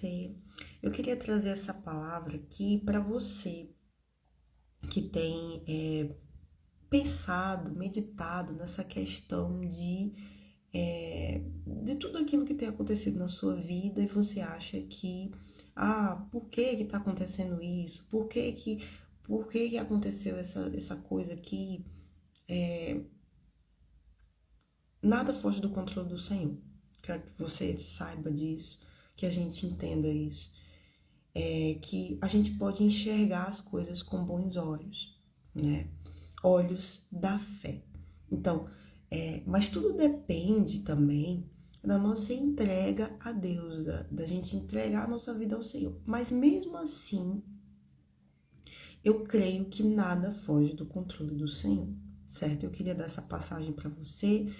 você? Eu queria trazer essa palavra aqui para você que tem pensado, meditado nessa questão de tudo aquilo que tem acontecido na sua vida e você acha que, por que que tá acontecendo isso? Por que que aconteceu essa coisa aqui? Nada foge do controle do Senhor. Quero que você saiba disso, que a gente entenda isso. Que a gente pode enxergar as coisas com bons olhos, né? Olhos da fé. Então, mas tudo depende também da nossa entrega a Deus, da gente entregar a nossa vida ao Senhor. Mas mesmo assim, eu creio que nada foge do controle do Senhor, certo? Eu queria dar essa passagem para você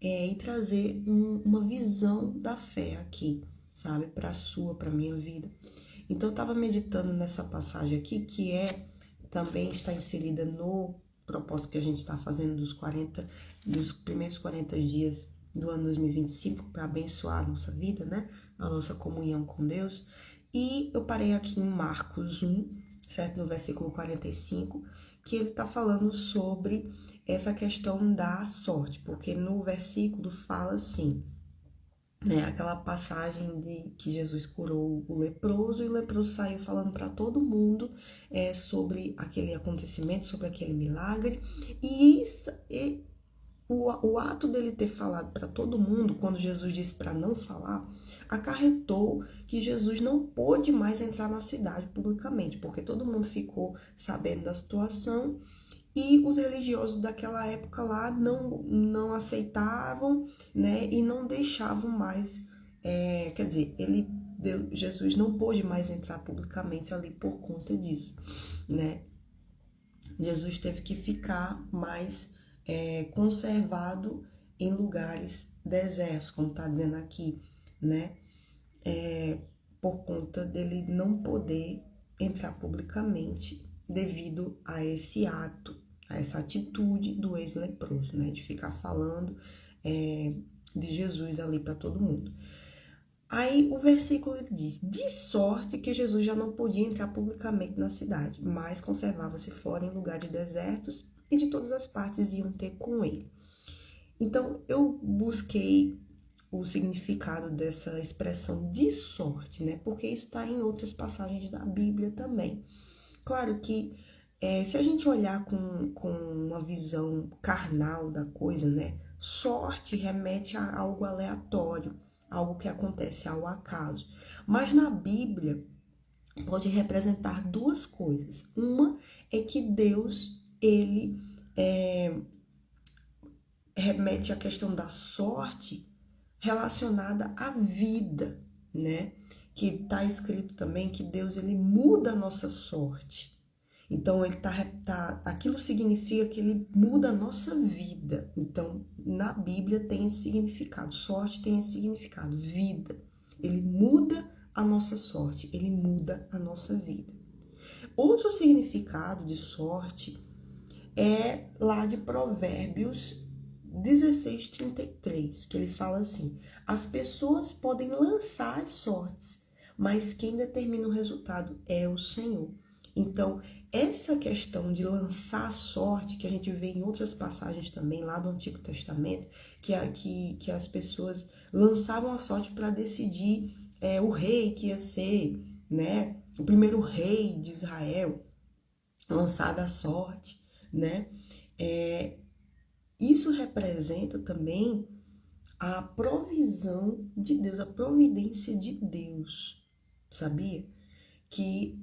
e trazer uma visão da fé aqui, sabe? Para a sua, para a minha vida. Então, eu estava meditando nessa passagem aqui, que também está inserida no propósito que a gente está fazendo dos primeiros 40 dias do ano 2025, para abençoar a nossa vida, né? A nossa comunhão com Deus. E eu parei aqui em Marcos 1, certo? No versículo 45, que ele está falando sobre essa questão da sorte, porque no versículo fala assim, né, aquela passagem de que Jesus curou o leproso e o leproso saiu falando para todo mundo sobre aquele acontecimento, sobre aquele milagre, e o ato dele ter falado para todo mundo, quando Jesus disse para não falar, acarretou que Jesus não pôde mais entrar na cidade publicamente, porque todo mundo ficou sabendo da situação e os religiosos daquela época lá não aceitavam, né, e não deixavam mais, quer dizer, Jesus não pôde mais entrar publicamente ali por conta disso, né? Jesus teve que ficar mais conservado em lugares desertos, como está dizendo aqui, né? Por conta dele não poder entrar publicamente devido a esse ato, a essa atitude do ex-leproso, né? De ficar falando de Jesus ali para todo mundo. Aí o versículo diz, de sorte que Jesus já não podia entrar publicamente na cidade, mas conservava-se fora em lugares desertos e de todas as partes iam ter com ele. Então, eu busquei o significado dessa expressão de sorte, né? Porque isso está em outras passagens da Bíblia também. Claro que se a gente olhar com uma visão carnal da coisa, né? Sorte remete a algo aleatório, algo que acontece ao acaso. Mas na Bíblia pode representar duas coisas. Uma é que Deus, ele remete à questão da sorte relacionada à vida, né? Que está escrito também que Deus, ele muda a nossa sorte. Então, aquilo significa que ele muda a nossa vida. Então, na Bíblia tem esse significado, sorte tem esse significado, vida. Ele muda a nossa sorte, ele muda a nossa vida. Outro significado de sorte é lá de Provérbios 16:33, que ele fala assim, as pessoas podem lançar as sortes, mas quem determina o resultado é o Senhor. Então, essa questão de lançar a sorte, que a gente vê em outras passagens também, lá do Antigo Testamento, que as pessoas lançavam a sorte para decidir o rei que ia ser, né, o primeiro rei de Israel, lançada a sorte, né? Isso representa também a provisão de Deus, a providência de Deus, sabia? Que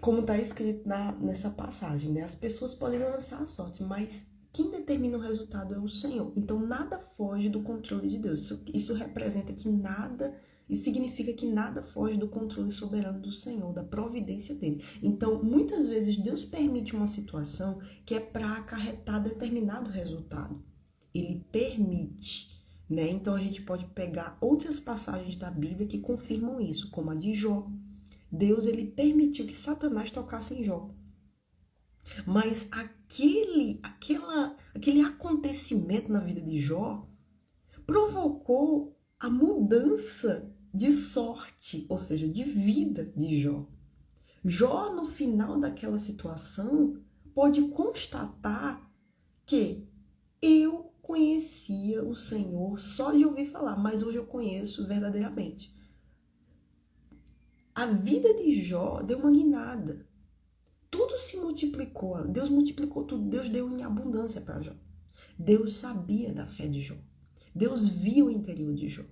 como está escrito nessa passagem, né? As pessoas podem lançar a sorte, mas quem determina o resultado é o Senhor. Então, nada foge do controle de Deus. Isso representa que nada, isso significa que nada foge do controle soberano do Senhor, da providência dele. Então, muitas vezes, Deus permite uma situação que é para acarretar determinado resultado. Ele permite, né? Então, a gente pode pegar outras passagens da Bíblia que confirmam isso, como a de Jó. Deus, ele permitiu que Satanás tocasse em Jó. Mas aquele acontecimento na vida de Jó provocou a mudança de sorte, ou seja, de vida de Jó. Jó, no final daquela situação, pode constatar que eu conhecia o Senhor só de ouvir falar, mas hoje eu conheço verdadeiramente. A vida de Jó deu uma guinada. Tudo se multiplicou. Deus multiplicou tudo. Deus deu em abundância para Jó. Deus sabia da fé de Jó. Deus via o interior de Jó.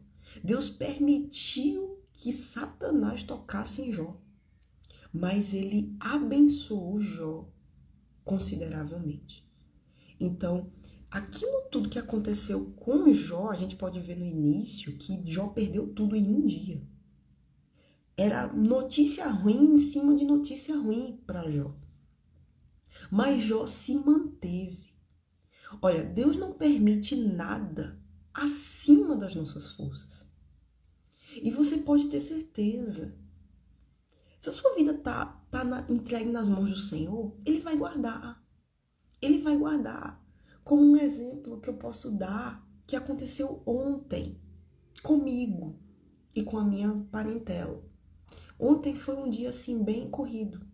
Deus permitiu que Satanás tocasse em Jó. Mas ele abençoou Jó consideravelmente. Então, aquilo tudo que aconteceu com Jó, a gente pode ver no início que Jó perdeu tudo em um dia. Era notícia ruim em cima de notícia ruim para Jó. Mas Jó se manteve. Olha, Deus não permite nada acima das nossas forças. E você pode ter certeza. Se a sua vida tá entregue nas mãos do Senhor, Ele vai guardar. Ele vai guardar. Como um exemplo que eu posso dar, que aconteceu ontem comigo e com a minha parentela. Ontem foi um dia assim bem corrido.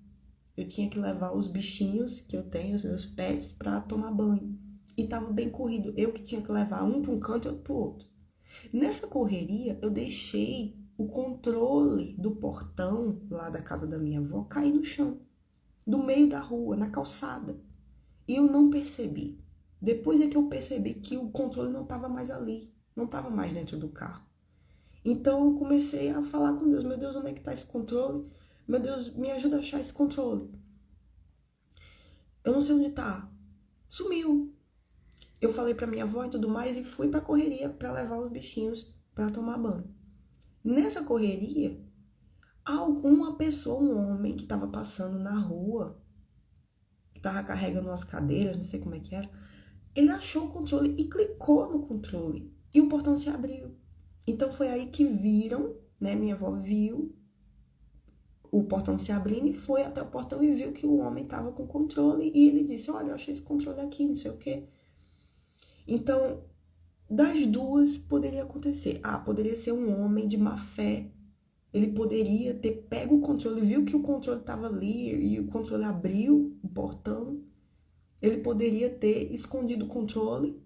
Eu tinha que levar os bichinhos que eu tenho, os meus pets, para tomar banho. E tava bem corrido. Eu que tinha que levar um para um canto e outro para o outro. Nessa correria, eu deixei o controle do portão lá da casa da minha avó cair no chão, no meio da rua, na calçada. E eu não percebi. Depois é que eu percebi que o controle não estava mais ali, não estava mais dentro do carro. Então eu comecei a falar com Deus: meu Deus, onde é que está esse controle? Meu Deus, me ajuda a achar esse controle. Eu não sei onde está. Sumiu. Eu falei para minha avó e tudo mais e fui para a correria para levar os bichinhos para tomar banho. Nessa correria, alguma pessoa, um homem que estava passando na rua, que estava carregando umas cadeiras, não sei como é que era, ele achou o controle e clicou no controle e o portão se abriu. Então foi aí que viram, né? Minha avó viu o portão se abrindo e foi até o portão e viu que o homem estava com o controle e ele disse: olha, eu achei esse controle aqui, não sei o quê. Então, das duas poderia acontecer. Poderia ser um homem de má fé. Ele poderia ter pego o controle, viu que o controle estava ali e o controle abriu o portão. Ele poderia ter escondido o controle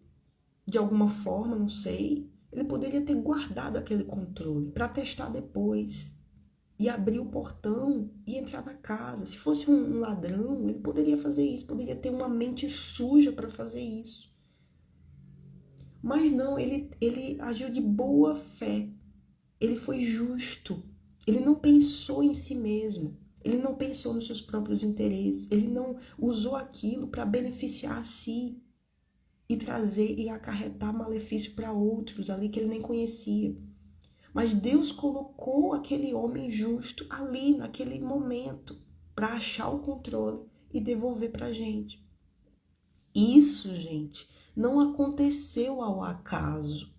de alguma forma, não sei. Ele poderia ter guardado aquele controle para testar depois e abrir o portão e entrar na casa. Se fosse um ladrão, ele poderia fazer isso, poderia ter uma mente suja para fazer isso. Mas não, ele agiu de boa fé. Ele foi justo. Ele não pensou em si mesmo. Ele não pensou nos seus próprios interesses. Ele não usou aquilo para beneficiar a si e trazer e acarretar malefício para outros ali que ele nem conhecia. Mas Deus colocou aquele homem justo ali naquele momento para achar o controle e devolver para a gente. Isso, gente, não aconteceu ao acaso.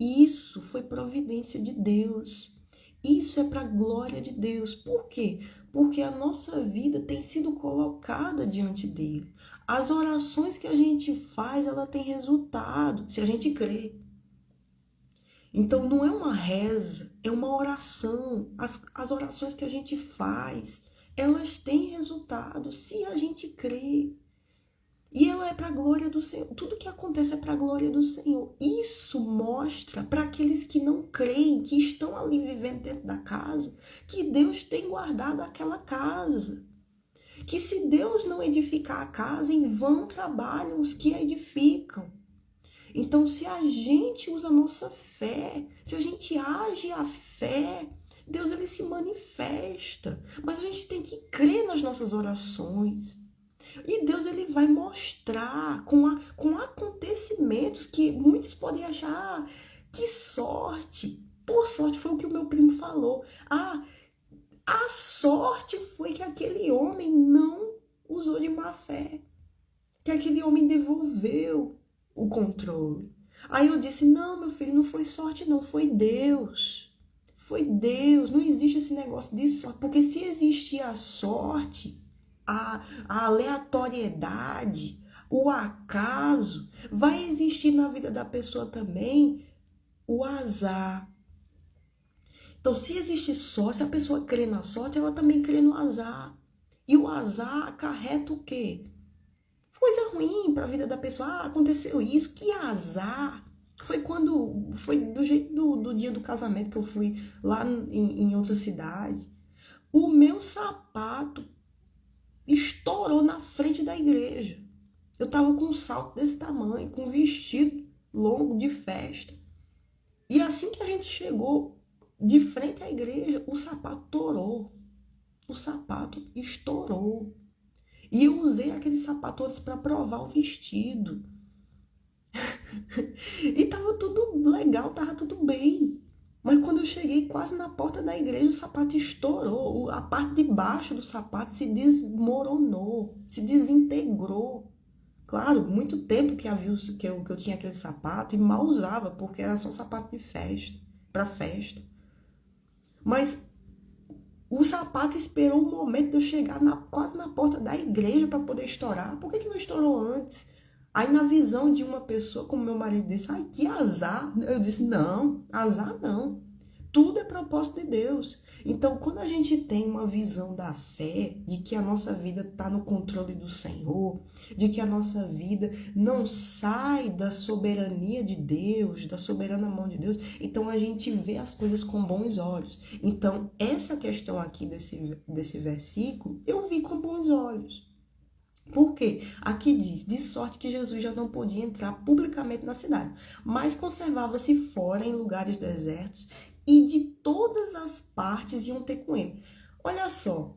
Isso foi providência de Deus. Isso é para a glória de Deus. Por quê? Porque a nossa vida tem sido colocada diante dele. As orações que a gente faz, ela tem resultado, se a gente crê. Então não é uma reza, é uma oração. As orações que a gente faz, elas têm resultado se a gente crê. E ela é para a glória do Senhor. Tudo que acontece é para a glória do Senhor. Isso mostra para aqueles que não creem, que estão ali vivendo dentro da casa, que Deus tem guardado aquela casa. Que se Deus não edificar a casa, em vão trabalham os que a edificam. Então, se a gente usa a nossa fé, se a gente age a fé, Deus ele se manifesta. Mas a gente tem que crer nas nossas orações. E Deus ele vai mostrar com acontecimentos que muitos podem achar que sorte. Por sorte foi o que o meu primo falou. A sorte foi que aquele homem não usou de má fé. Que aquele homem devolveu o controle. Aí eu disse, não, meu filho, não foi sorte não, foi Deus. Foi Deus, não existe esse negócio de sorte. Porque se existir a sorte, a aleatoriedade, o acaso, vai existir na vida da pessoa também o azar. Então, se existe sorte, se a pessoa crê na sorte, ela também crê no azar. E o azar acarreta o quê? Coisa ruim para a vida da pessoa. Ah, aconteceu isso, que azar. Foi do jeito do dia do casamento que eu fui lá em outra cidade. O meu sapato estourou na frente da igreja. Eu tava com um salto desse tamanho, com um vestido longo de festa. E assim que a gente chegou de frente à igreja, o sapato torou. O sapato estourou. E eu usei aquele sapato antes para provar o vestido. E tava tudo legal, tava tudo bem. Mas quando eu cheguei quase na porta da igreja, o sapato estourou. A parte de baixo do sapato se desmoronou, se desintegrou. Claro, muito tempo que eu tinha aquele sapato e mal usava, porque era só sapato de festa, para festa. Mas o sapato esperou o momento de eu chegar quase na porta da igreja para poder estourar. Por que não estourou antes? Aí na visão de uma pessoa, como meu marido disse, ai, que azar. Eu disse, não, azar não. Tudo é propósito de Deus. Então, quando a gente tem uma visão da fé, de que a nossa vida está no controle do Senhor, de que a nossa vida não sai da soberania de Deus, da soberana mão de Deus, então a gente vê as coisas com bons olhos. Então, essa questão aqui desse versículo, eu vi com bons olhos. Por quê? Aqui diz, de sorte que Jesus já não podia entrar publicamente na cidade, mas conservava-se fora em lugares desertos e de todas as partes iam ter com ele. Olha só,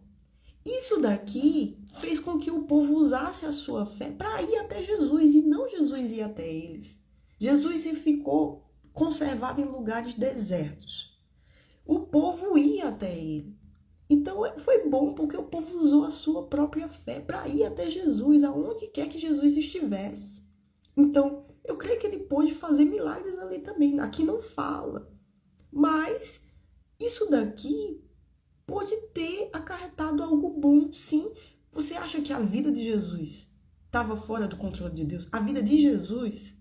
isso daqui fez com que o povo usasse a sua fé para ir até Jesus e não Jesus ir até eles. Jesus ficou conservado em lugares desertos. O povo ia até ele. Então foi bom porque o povo usou a sua própria fé para ir até Jesus, aonde quer que Jesus estivesse. Então, eu creio que ele pôde fazer milagres ali também. Aqui não fala. Mas isso daqui pode ter acarretado algo bom, sim. Você acha que a vida de Jesus estava fora do controle de Deus? A vida de Jesus...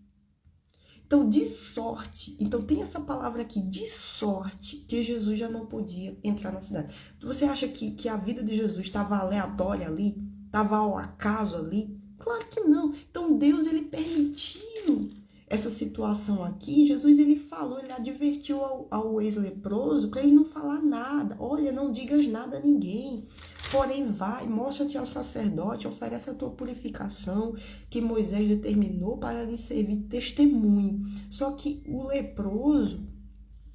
Então, de sorte, então tem essa palavra aqui, de sorte, que Jesus já não podia entrar na cidade. Você acha que a vida de Jesus estava aleatória ali? Estava ao acaso ali? Claro que não. Então, Deus, ele permitiu essa situação aqui. Jesus, ele falou, ele advertiu ao ex-leproso para ele não falar nada. Olha, não digas nada a ninguém. Porém, vai, mostra-te ao sacerdote, oferece a tua purificação que Moisés determinou para lhe servir de testemunho. Só que o leproso,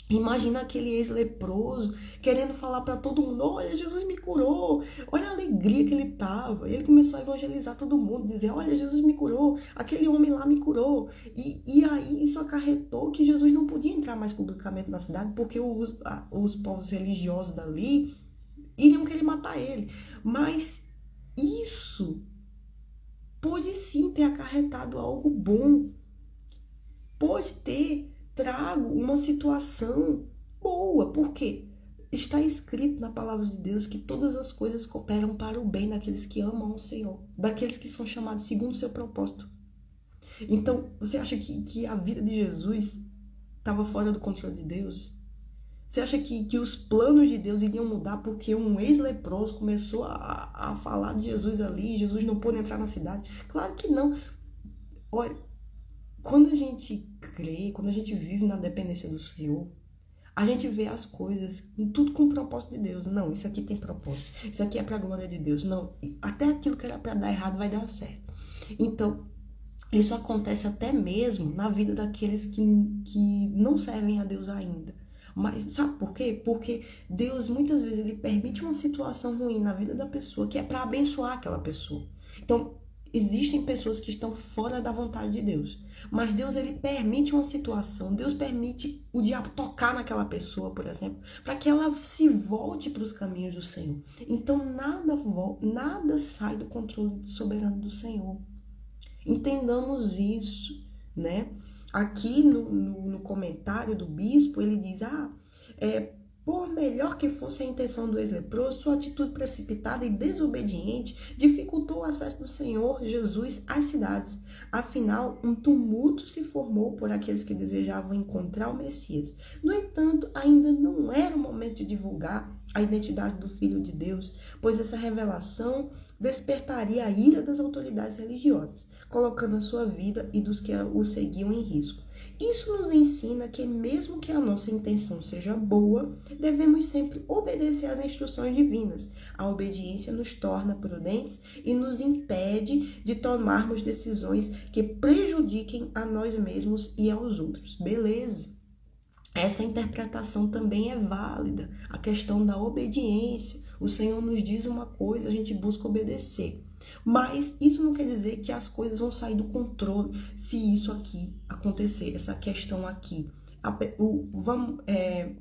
imagina aquele ex-leproso querendo falar para todo mundo, olha, Jesus me curou, olha a alegria que ele estava. Ele começou a evangelizar todo mundo, dizer, olha, Jesus me curou, aquele homem lá me curou. E aí isso acarretou que Jesus não podia entrar mais publicamente na cidade, porque os povos religiosos dali iriam querer matar ele. Mas isso pode sim ter acarretado algo bom. Pode ter trago uma situação boa. Por quê? Está escrito na palavra de Deus que todas as coisas cooperam para o bem daqueles que amam o Senhor, daqueles que são chamados segundo o seu propósito. Então, você acha que a vida de Jesus estava fora do controle de Deus? Você acha que os planos de Deus iriam mudar porque um ex-leproso começou a falar de Jesus ali, Jesus não pôde entrar na cidade? Claro que não. Olha, quando a gente crê, quando a gente vive na dependência do Senhor, a gente vê as coisas, tudo com o propósito de Deus. Não, isso aqui tem propósito. Isso aqui é para a glória de Deus. Não, até aquilo que era para dar errado vai dar certo. Então, isso acontece até mesmo na vida daqueles que não servem a Deus ainda. Mas sabe por quê? Porque Deus muitas vezes ele permite uma situação ruim na vida da pessoa que é para abençoar aquela pessoa. Então, existem pessoas que estão fora da vontade de Deus. Mas Deus ele permite uma situação, Deus permite o diabo tocar naquela pessoa, por exemplo, para que ela se volte para os caminhos do Senhor. Então, nada sai do controle soberano do Senhor. Entendamos isso, né? Aqui no comentário do bispo, ele diz, Por melhor que fosse a intenção do ex-leproso, sua atitude precipitada e desobediente dificultou o acesso do Senhor Jesus às cidades. Afinal, um tumulto se formou por aqueles que desejavam encontrar o Messias. No entanto, ainda não era o momento de divulgar a identidade do Filho de Deus, pois essa revelação despertaria a ira das autoridades religiosas, colocando a sua vida e dos que o seguiam em risco. Isso nos ensina que, mesmo que a nossa intenção seja boa, devemos sempre obedecer às instruções divinas. A obediência nos torna prudentes e nos impede de tomarmos decisões que prejudiquem a nós mesmos e aos outros. Beleza? Essa interpretação também é válida. A questão da obediência. O Senhor nos diz uma coisa, a gente busca obedecer. Mas isso não quer dizer que as coisas vão sair do controle se isso aqui acontecer, essa questão aqui.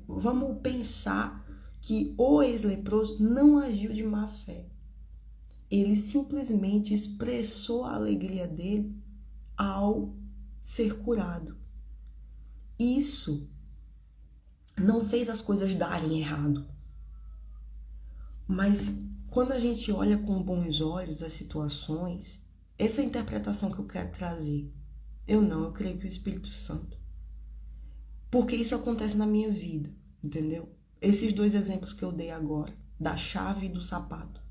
Vamos pensar que o ex-leproso não agiu de má fé. Ele simplesmente expressou a alegria dele ao ser curado. Isso não fez as coisas darem errado. Mas quando a gente olha com bons olhos as situações, essa é a interpretação que eu quero trazer. Eu creio que o Espírito Santo. Porque isso acontece na minha vida, entendeu? Esses dois exemplos que eu dei agora, da chave e do sapato.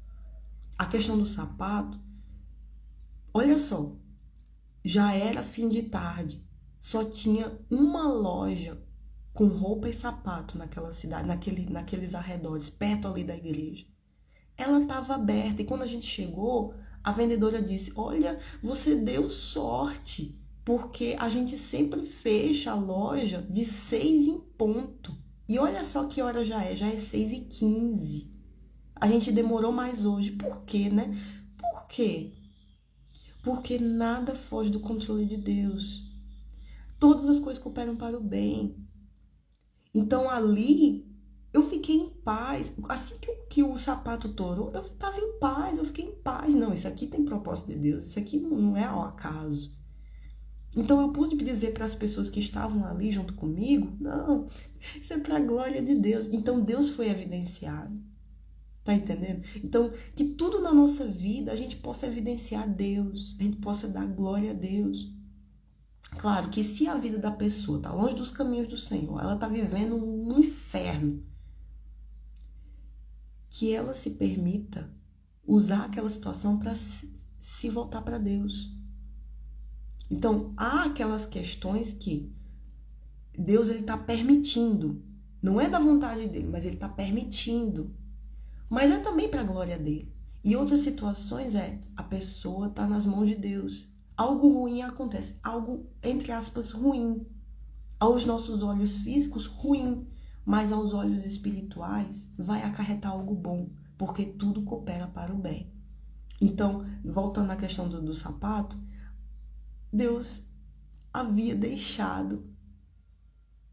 A questão do sapato, olha só, já era fim de tarde, só tinha uma loja com roupa e sapato naquela cidade, naqueles arredores, perto ali da igreja. Ela estava aberta e quando a gente chegou, a vendedora disse, olha, você deu sorte, porque a gente sempre fecha a loja de 6 em ponto. E olha só que hora já é 6h15. A gente demorou mais hoje. Por quê, né? Por quê? Porque nada foge do controle de Deus. Todas as coisas cooperam para o bem. Então ali eu fiquei em paz. Assim que o sapato torou, eu estava em paz, eu fiquei em paz. Não, isso aqui tem propósito de Deus, isso aqui não é ao acaso. Então eu pude dizer para as pessoas que estavam ali junto comigo, não, isso é para a glória de Deus. Então Deus foi evidenciado. Tá entendendo? Então, que tudo na nossa vida a gente possa evidenciar Deus, a gente possa dar glória a Deus. Claro que se a vida da pessoa tá longe dos caminhos do Senhor, ela tá vivendo um inferno, que ela se permita usar aquela situação para se voltar para Deus. Então, há aquelas questões que Deus ele tá permitindo. Não é da vontade dele, mas ele tá permitindo. Mas é também para a glória dele. E outras situações a pessoa tá nas mãos de Deus. Algo ruim acontece, algo, entre aspas, ruim. Aos nossos olhos físicos, ruim. Mas aos olhos espirituais, vai acarretar algo bom. Porque tudo coopera para o bem. Então, voltando à questão do sapato, Deus havia deixado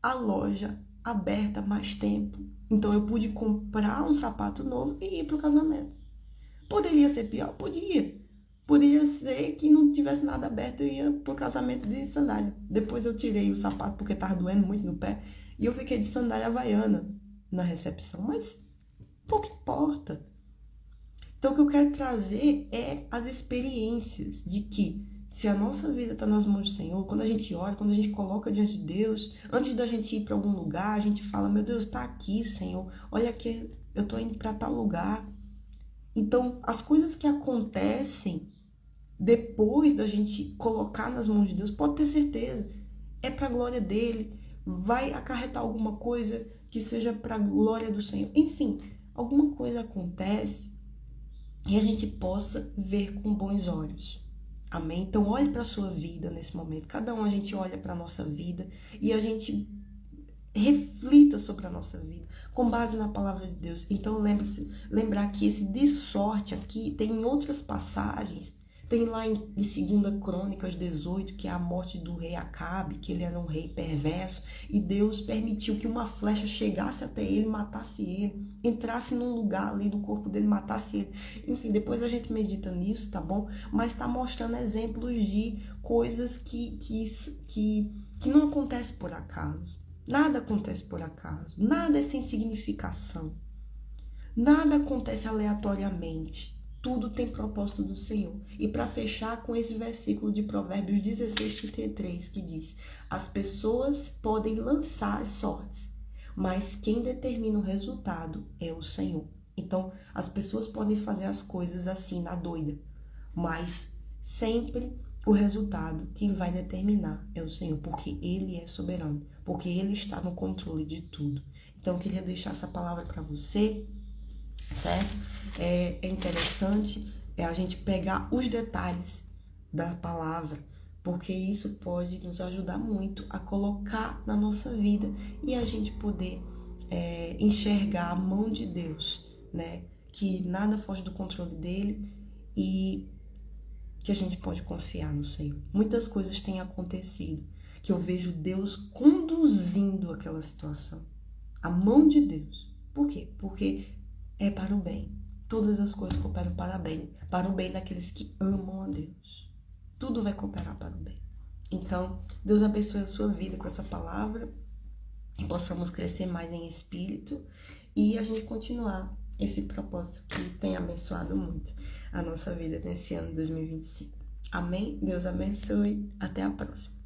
a loja aberta mais tempo. Então, eu pude comprar um sapato novo e ir para o casamento. Poderia ser pior? Podia. Poderia ser que não tivesse nada aberto, eu ia pro casamento de sandália. Depois eu tirei o sapato porque tava doendo muito no pé. E eu fiquei de sandália havaiana na recepção. Mas pouco importa. Então o que eu quero trazer é as experiências de que se a nossa vida está nas mãos do Senhor, quando a gente ora, quando a gente coloca diante de Deus, antes da gente ir para algum lugar, a gente fala, meu Deus, está aqui, Senhor. Olha aqui, eu estou indo para tal lugar. Então, as coisas que acontecem depois da gente colocar nas mãos de Deus, pode ter certeza, é para a glória dele, vai acarretar alguma coisa que seja para a glória do Senhor. Enfim, alguma coisa acontece e a gente possa ver com bons olhos. Amém? Então, olhe para a sua vida nesse momento. Cada um a gente olha para a nossa vida e a gente reflita sobre a nossa vida com base na palavra de Deus. Então lembrar que esse de sorte aqui tem em outras passagens, tem lá em 2 Crônicas 18, que é a morte do rei Acabe, que ele era um rei perverso, e Deus permitiu que uma flecha chegasse até ele, matasse ele, entrasse num lugar ali do corpo dele, matasse ele. Enfim, depois a gente medita nisso, tá bom? Mas tá mostrando exemplos de coisas que não acontecem por acaso. Nada acontece por acaso, nada é sem significação, nada acontece aleatoriamente. Tudo tem propósito do Senhor. E para fechar com esse versículo de Provérbios 16:33, que diz: as pessoas podem lançar as sortes, mas quem determina o resultado é o Senhor. Então, as pessoas podem fazer as coisas assim, na doida, mas sempre o resultado, quem vai determinar é o Senhor, porque Ele é soberano, porque Ele está no controle de tudo. Então, eu queria deixar essa palavra para você, certo? É interessante a gente pegar os detalhes da palavra, porque isso pode nos ajudar muito a colocar na nossa vida e a gente poder enxergar a mão de Deus, né? Que nada foge do controle dele e que a gente pode confiar no Senhor. Muitas coisas têm acontecido que eu vejo Deus conduzindo aquela situação. A mão de Deus. Por quê? Porque é para o bem. Todas as coisas cooperam para o bem daqueles que amam a Deus. Tudo vai cooperar para o bem. Então, Deus abençoe a sua vida com essa palavra, e possamos crescer mais em espírito e a gente continuar esse propósito que tem abençoado muito a nossa vida nesse ano 2025. Amém? Deus abençoe. Até a próxima.